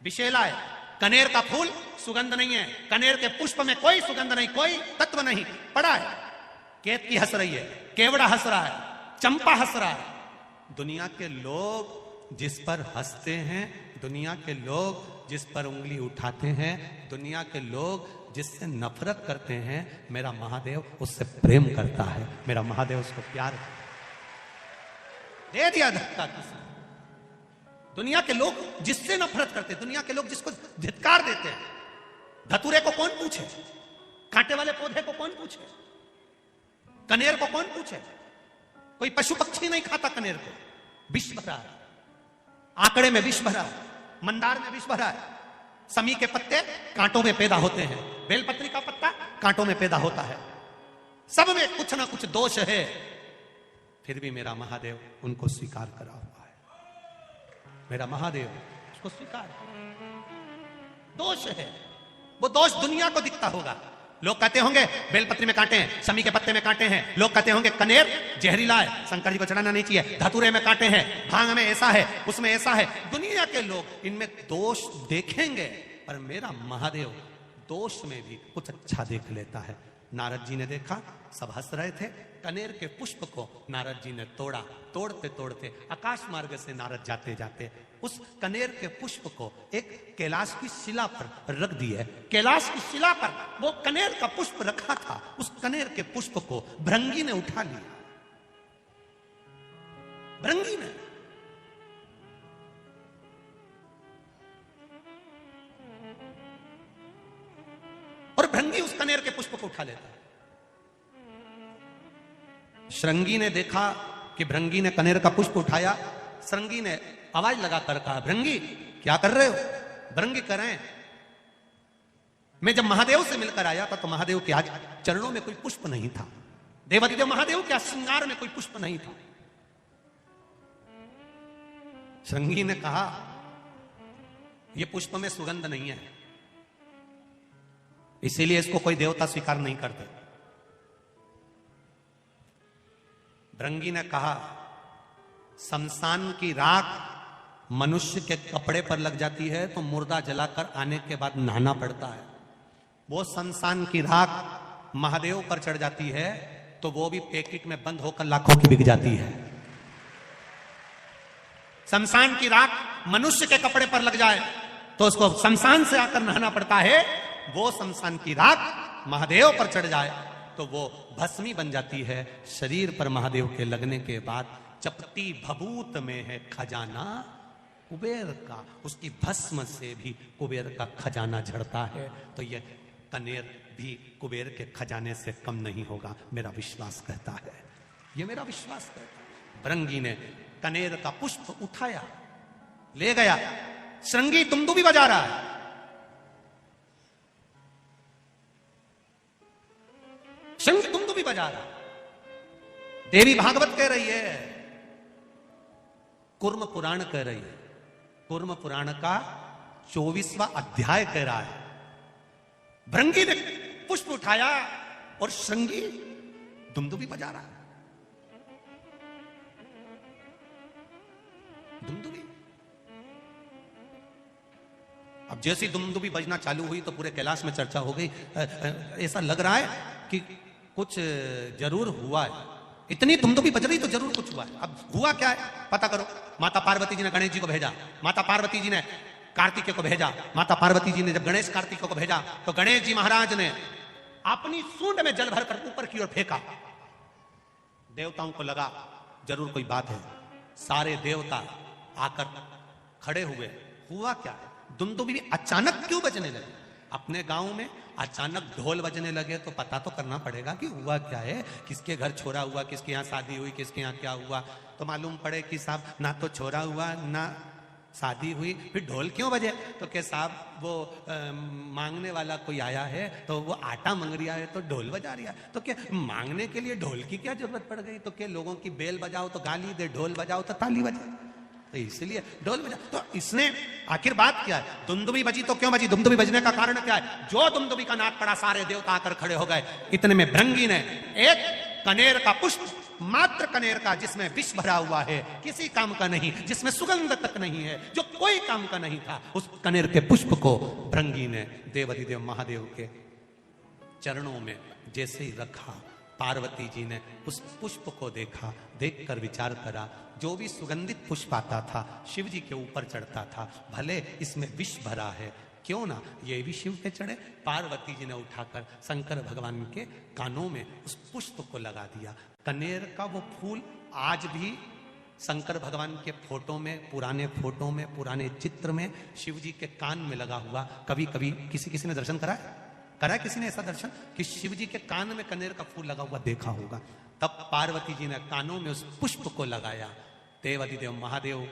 विशेला है। कनेर का फूल सुगंध नहीं है, कनेर के पुष्प में कोई सुगंध नहीं, कोई तत्व नहीं। पड़ा है, केतकी हंस रही है, केवड़ा हंस रहा है, चंपा हंस रहा है। दुनिया के लोग जिस पर हंसते हैं, दुनिया के लोग जिस पर उंगली उठाते हैं, दुनिया के लोग जिससे नफरत करते हैं, मेरा महादेव उससे प्रेम करता है, मेरा महादेव उसको प्यार दे दिया धक्का किसी। दुनिया के लोग जिससे नफरत करते हैं, दुनिया के लोग जिसको धिक्कार देते हैं, धतूरे को कौन पूछे, कांटे वाले पौधे को कौन पूछे, कनेर को कौन पूछे। कोई पशु पक्षी नहीं खाता कनेर को। विष भरा है, आंकड़े में विष भरा है, मंदार में विष भरा है। समी के पत्ते कांटों में पैदा होते हैं, बेलपत्री का पत्ता कांटों में पैदा होता है। सब में कुछ ना कुछ दोष है, फिर भी मेरा महादेव उनको स्वीकार करा हुआ है। मेरा महादेव उसको स्वीकार, दोष है, वो दोष दुनिया को दिखता होगा। लोग कहते होंगे बेलपत्री में कांटे हैं, समी के पत्ते में कांटे हैं। लोग कहते होंगे कनेर जहरीला है, शंकर जी को चढ़ाना नहीं चाहिए, धतूरे में कांटे हैं, भांग में ऐसा है, उसमें ऐसा है। दुनिया के लोग इनमें दोष देखेंगे, पर मेरा महादेव दोष में भी कुछ अच्छा देख लेता है। नारद जी ने देखा, सब हंस रहे थे। कनेर के पुष्प को नारद जी ने तोड़ा। तोड़ते तोड़ते आकाश मार्ग से नारद जाते जाते उस कनेर के पुष्प को एक कैलाश की शिला पर रख दिए। कैलाश की शिला पर वो कनेर का पुष्प रखा था, उस कनेर के पुष्प को भृंगी ने उठा लिया। भृंगी ने, और भृंगी उस कनेर के पुष्प को उठा लेता है। श्रृंगी ने देखा कि भृंगी ने कनेर का पुष्प उठाया। श्रृंगी ने आवाज लगाकर कहा, भृंगी क्या कर रहे हो? भृंगी कर रहे हैं, मैं जब महादेव से मिलकर आया था तो महादेव के आज चरणों में कोई पुष्प नहीं था। देवादिदेव महादेव के श्रृंगार में कोई पुष्प नहीं था। श्रृंगी ने कहा, यह पुष्प में सुगंध नहीं है, इसीलिए इसको कोई देवता स्वीकार नहीं करते। भृंगी ने कहा, शमशान की राख मनुष्य के कपड़े पर लग जाती है तो मुर्दा जलाकर आने के बाद नहाना पड़ता है। वो शमशान की राख महादेव पर चढ़ जाती है तो वो भी पैकेट में बंद होकर लाखों की बिक जाती है। शमशान की राख मनुष्य के कपड़े पर लग जाए तो उसको शमशान से आकर नहाना पड़ता है। वो शमशान की राख महादेव पर चढ़ जाए तो वो भस्मी बन जाती है। शरीर पर महादेव के लगने के बाद चपटी भभूत में है खजाना कुबेर का, उसकी भस्म से भी कुबेर का खजाना झड़ता है। तो ये कनेर भी कुबेर के खजाने से कम नहीं होगा, मेरा विश्वास कहता है, ये मेरा विश्वास कहता है। भृंगी ने कनेर का पुष्प उठाया, ले गया। श्रृंगी तुमदुबी बजा रहा है। श्रृंगी तुमदुबी बजा रहा है। देवी भागवत कह रही है, कूर्म पुराण कह रही है, कूर्म पुराण का 24वां अध्याय कह रहा है। भृंगी ने पुष्प उठाया और श्रृंगी दुमदुबी बजा रहा है। दुमदुबी, अब जैसी दुमदुबी बजना चालू हुई तो पूरे कैलाश में चर्चा हो गई। ऐसा लग रहा है कि कुछ जरूर हुआ है। इतनी दुमदुबी बज रही तो जरूर कुछ हुआ है। अब हुआ क्या है पता करो। माता पार्वती जी ने गणेश जी को भेजा, माता पार्वती जी ने कार्तिकेय को भेजा। माता पार्वती जी ने जब गणेश कार्तिकेय को भेजा तो गणेश जी महाराज ने अपनी सूंड में जल भरकर ऊपर की ओर फेंका। देवताओं को लगा जरूर कोई बात है। सारे देवता आकर खड़े हुए। हुआ क्या है? दुमदुबी अचानक क्यों बजने लगे? अपने गांव में अचानक ढोल बजने लगे तो पता तो करना पड़ेगा कि हुआ क्या है, किसके घर छोरा हुआ, किसके यहाँ शादी हुई, किसके यहाँ क्या हुआ। तो मालूम पड़े कि साहब ना तो छोरा हुआ ना शादी हुई, फिर ढोल क्यों बजे? तो के साहब वो मांगने वाला कोई आया है तो वो आटा मांग रहा है तो ढोल बजा रहा है। तो क्या मांगने के लिए ढोल की क्या जरूरत पड़ गई? तो क्या लोगों की बेल बजाओ तो गाली दे, ढोल बजाओ तो ताली बजाओ, तो इसलिए ढोल बजा। तो इसने आखिर बात क्या है? दुमदुबी बजी तो क्यों बजी? दुमदुबी बजने का कारण क्या है? जो दुमदुबी का नाद पड़ा सारे देवता आकर खड़े हो गए। इतने में भृंगी ने एक कनेर का पुष्प मात्र कनेर का जिसमें विष भरा हुआ है, किसी काम का नहीं, जिसमें सुगंध तक नहीं है, जो कोई काम का नहीं था, उस कनेर के पुष्प को भृंगी ने देवाधिदेव महादेव के चरणों में जैसे ही रखा, पार्वती जी ने उस पुष्प को देखा, देखकर विचार करा, जो भी सुगंधित पुष्प आता था शिव जी के ऊपर चढ़ता था, भले इसमें विष भरा है, क्यों ना ये भी शिव पे चढ़े। पार्वती जी ने उठाकर शंकर भगवान के कानों में उस पुष्प को लगा दिया। कनेर का वो फूल आज भी शंकर भगवान के फोटो में, पुराने फोटो में, पुराने चित्र में शिव जी के कान में लगा हुआ। कभी कभी किसी ने दर्शन करा किसी ने ऐसा दर्शन कि शिव जी के कान में कनेर का फूल लगा हुआ देखा होगा। तब पार्वती जी ने कानों में उस पुष्प को लगाया। देवाधिदेव महादेव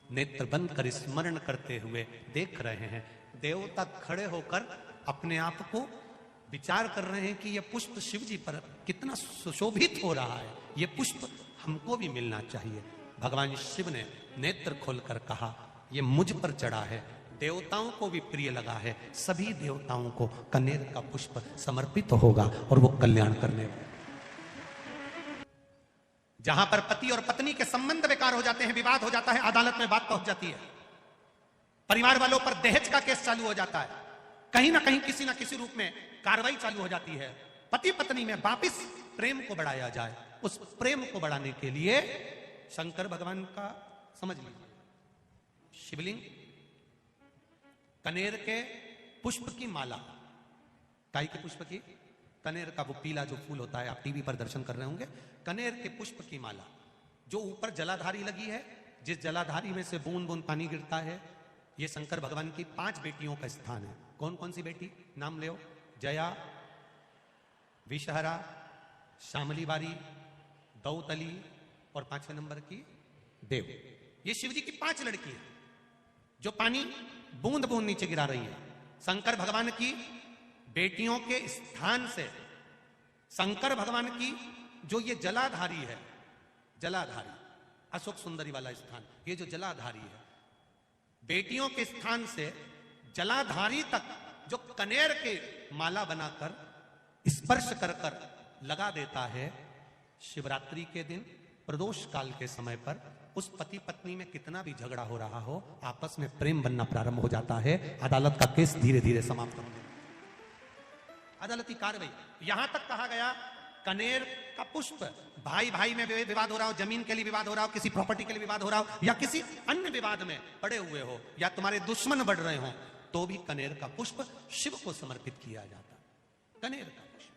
नेत्र बंद कर स्मरण करते हुए देख रहे हैं। देवता खड़े होकर अपने आप को विचार कर रहे हैं कि यह पुष्प शिव जी पर कितना सुशोभित हो रहा है, यह पुष्प हमको भी मिलना चाहिए। भगवान शिव ने नेत्र खोलकर कहा, यह मुझ पर चढ़ा है, देवताओं को भी प्रिय लगा है, सभी देवताओं को कनेर का पुष्प समर्पित होगा और वो कल्याण करने वाला। जहां पर पति और पत्नी के संबंध बेकार हो जाते हैं, विवाद हो जाता है, अदालत में बात पहुंच जाती है, परिवार वालों पर दहेज का केस चालू हो जाता है, कहीं ना कहीं किसी ना किसी रूप में कार्रवाई चालू हो जाती है, पति पत्नी में वापिस प्रेम को बढ़ाया जाए। उस प्रेम को बढ़ाने के लिए शंकर भगवान का समझ लीजिए शिवलिंग, कनेर के पुष्प की माला, काई के पुष्प की, कनेर का वो पीला जो फूल होता है, आप टीवी पर दर्शन कर रहे होंगे, कनेर के पुष्प की माला जो ऊपर जलाधारी लगी है, जिस जलाधारी में से बूंद बूंद पानी गिरता है, ये शंकर भगवान की 5 बेटियों का स्थान है। कौन कौन सी बेटी नाम ले? जया, विषहरा, श्यामली बारी, दौतली और 5वें नंबर की देव। ये शिव जी की 5 लड़की है जो पानी बूंद बूंद नीचे गिरा रही है। शंकर भगवान की बेटियों के स्थान से शंकर भगवान की जो ये जलाधारी है, जलाधारी अशोक सुंदरी वाला स्थान, ये जो जलाधारी है, बेटियों के स्थान से जलाधारी तक जो कनेर के माला बनाकर स्पर्श कर कर लगा देता है, शिवरात्रि के दिन प्रदोष काल के समय पर उस पति पत्नी में कितना भी झगड़ा हो रहा हो, आपस में प्रेम बनना प्रारंभ हो जाता है। अदालत का केस धीरे धीरे समाप्त हो जाता है। अदालती कार्रवाई, यहां तक कहा गया कनेर का पुष्प, भाई भाई में विवाद हो रहा हो, जमीन के लिए विवाद हो रहा हो, किसी प्रॉपर्टी के लिए विवाद हो रहा हो, या किसी अन्य विवाद में पड़े हुए हो, या तुम्हारे दुश्मन बढ़ रहे हो, तो भी कनेर का पुष्प शिव को समर्पित किया जाता। कनेर का पुष्प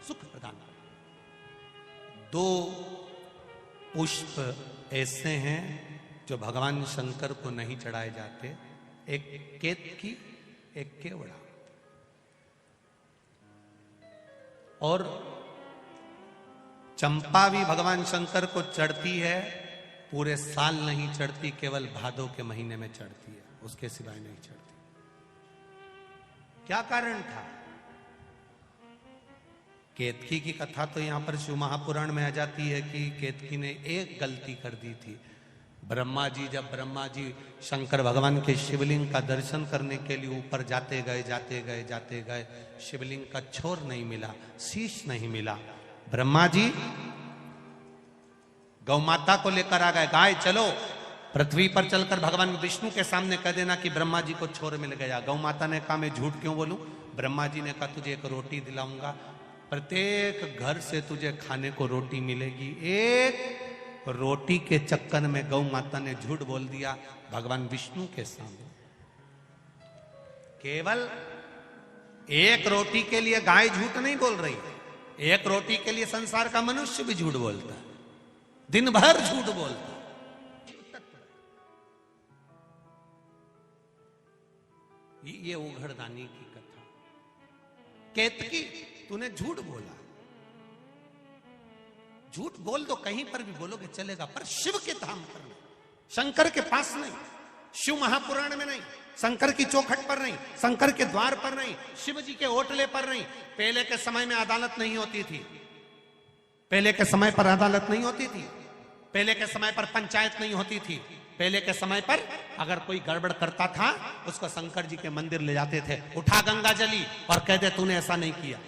सुख प्रदान। 2 पुष्प ऐसे हैं जो भगवान शंकर को नहीं चढ़ाए जाते, एक केतकी, एक केवड़ा। और चंपा भी भगवान शंकर को चढ़ती है, पूरे साल नहीं चढ़ती, केवल भादो के महीने में चढ़ती है, उसके सिवाय नहीं चढ़ती। क्या कारण था? केतकी की कथा तो यहां पर शिव महापुराण में आ जाती है कि केतकी ने एक गलती कर दी थी। जब ब्रह्मा जी शंकर भगवान के शिवलिंग का दर्शन करने के लिए ऊपर जाते गए, शिवलिंग का छोर नहीं मिला, शीश नहीं मिला। ब्रह्मा जी गौ माता को लेकर आ गए, गाय चलो पृथ्वी पर चलकर भगवान विष्णु के सामने कह देना कि ब्रह्मा जी को छोर मिल गया। गौ माता ने कहा मैं झूठ क्यों बोलूं? ब्रह्मा जी ने कहा तुझे एक रोटी दिलाऊंगा, प्रत्येक घर से तुझे खाने को रोटी मिलेगी। एक रोटी के चक्कर में गौ माता ने झूठ बोल दिया भगवान विष्णु के सामने। केवल एक रोटी के लिए गाय झूठ नहीं बोल रही, एक रोटी के लिए संसार का मनुष्य भी झूठ बोलता है, दिन भर झूठ बोलता है। ये उघड़दानी की कथा। केतकी तूने झूठ बोला, झूठ बोल दो, कहीं पर भी बोलोगे चलेगा, पर शिव के धाम पर नहीं, शंकर के पास नहीं, शिव महापुराण में नहीं, शंकर की चौखट पर नहीं, शंकर के द्वार पर नहीं, शिव जी के ओटले पर नहीं। पहले के समय में अदालत नहीं होती थी, पहले के समय पर अदालत नहीं होती थी, पहले के समय पर पंचायत नहीं होती थी। पहले के समय पर अगर कोई गड़बड़ करता था उसको शंकर जी के मंदिर ले जाते थे, उठा गंगा जली और कह दे तूने ऐसा नहीं किया।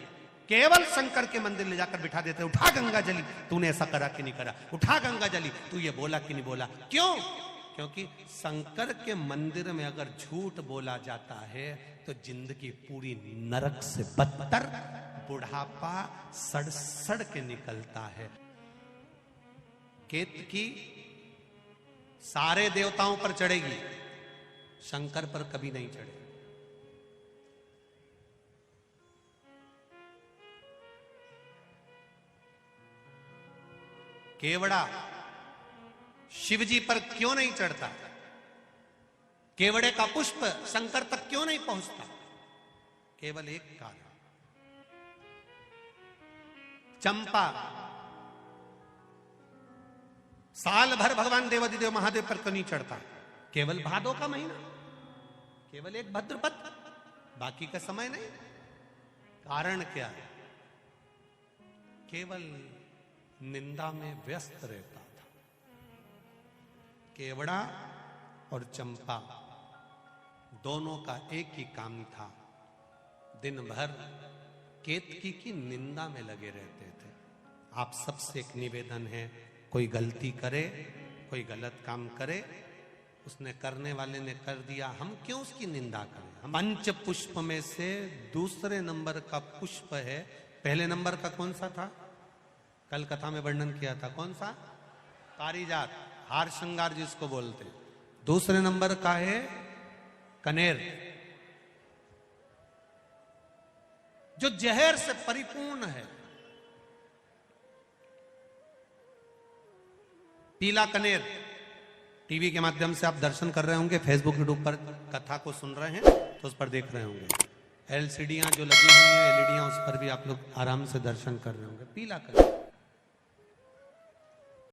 केवल शंकर के मंदिर ले जाकर बिठा देते, उठा गंगा जली, तूने ऐसा करा कि नहीं करा, उठा गंगा जली, तू ये बोला कि नहीं बोला। क्यों? क्योंकि शंकर के मंदिर में अगर झूठ बोला जाता है तो जिंदगी पूरी नरक से बदतर, बुढ़ापा सड़ सड़ के निकलता है। केतकी सारे देवताओं पर चढ़ेगी, शंकर पर कभी नहीं चढ़ेगी। केवड़ा शिव जी पर क्यों नहीं चढ़ता? केवड़े का पुष्प शंकर तक क्यों नहीं पहुंचता? केवल एक कारण, चंपा साल भर भगवान देवादिदेव महादेव पर क्यों नहीं चढ़ता? केवल भादो का महीना, केवल एक भद्रपद, बाकी का समय नहीं। कारण क्या है? केवल निंदा में व्यस्त रहता था। केवड़ा और चंपा दोनों का एक ही काम था, दिन भर केतकी की निंदा में लगे रहते थे। आप सबसे एक निवेदन है, कोई गलती करे, कोई गलत काम करे, उसने करने वाले ने कर दिया, हम क्यों उसकी निंदा करें? हम पंच पुष्प में से दूसरे नंबर का पुष्प है। पहले नंबर का कौन सा था? कल कथा में वर्णन किया था, कौन सा? पारिजात, हार श्रृंगार जिसको बोलते। दूसरे नंबर का है कनेर, जो जहर से परिपूर्ण है। पीला कनेर, टीवी के माध्यम से आप दर्शन कर रहे होंगे, फेसबुक यूट्यूब पर कथा को सुन रहे हैं तो उस पर देख रहे होंगे। एलसीडियां जो लगी हुई हैं, एलईडियां, उस पर भी आप लोग आराम से दर्शन कर रहे होंगे। पीला कनेर